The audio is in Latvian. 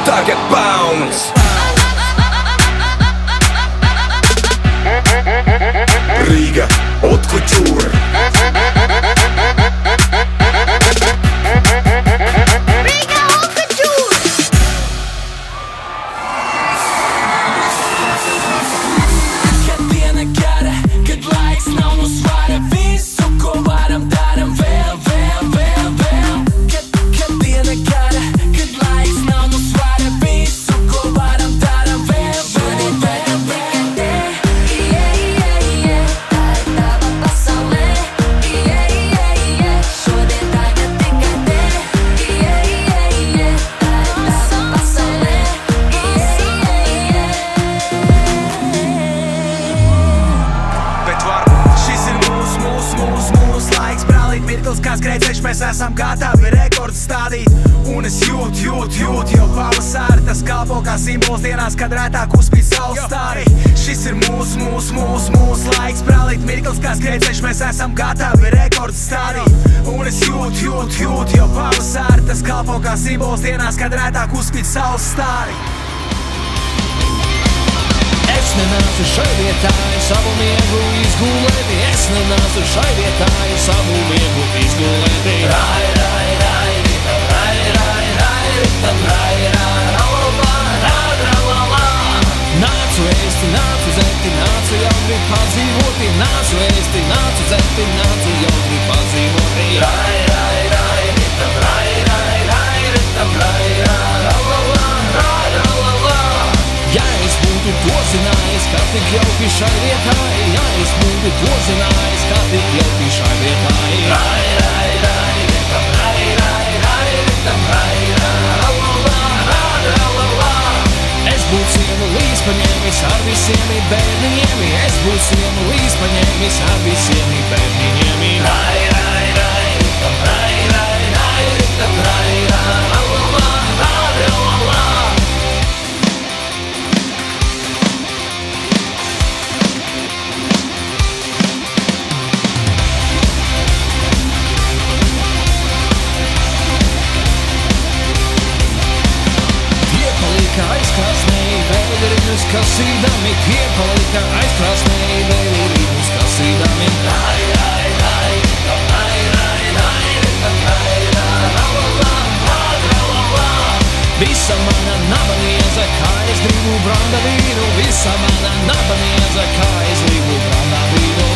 Target bounce. Riga, haute couture. Riga, haute couture. Kad viena gara, kad laiks nav nusvara visu, ko varam daram vēl. Kad viena gara, kad laiks nav nusvara visu, ko varam daram vēl. Tava pasaulē, šodien tagad tikai te. Tava pasaulē, Bet varbūt šis ir mūsu laiks. Brālīt mirklis, kā skrejceļš, mēs esam gatavi rekords stādīt. Un es jūtu, jo pavasari tas kalpo kā simbols dienās, kad rētāk uzspīd saules stāri. Šis ir mūsu laiks. Brālīt mirklis, kā skrejceļš, mēs esam gatavi rekords stādīt. Un es jūtu, jo pavasari tas kalpo kā simbols dienās, kad rētāk uzspīd saules stāri. Es nenācu šai vietā, savu miegu izgulēti. Es nenācu šai vietā, savu miegu izgulēti. Rai, rai, rai, ritam, rai, rai, rai, ritam, rai, rai, ralala, ralala. Nācu ēsti, nācu zeti, nācu jautri padzīvoti. Nācu ēsti, nācu zeti, nācu jautri padzīvoti. Rai, rai, rai, ritam, rai, rai, rai, ritam, rai, rai, ralala, rai, ralala. tik jauki šai vietai, ja es būtu to zinājis, kā tik jauki šai vietai. Rai, rai, rai, ritam, rai, rai, rai, ritam, rai, rai, la, la, la, la, la, la. Es būtu sienu līdz paņēmis ar visiem bērniņiem, es būtu sienu līdz paņēmis ar visiem bērniņiem. Rai, rai, rai, ritam, rai, rai, rai, ritam, rai, rai, la, la, la, la, la, la. Aizkrāsnēji vēleriņus kasīdami, tie palika aizkrāsnēji vēleriņus kasīdami. Rai, rai, rai, ritam, rai, rai, rai, ritam, rai, rai, la, la, la, la, la, la. Visa mana naba nieza, kā es gribu branda vīnu, visa mana naba nieza, kā es gribu branda vīnu.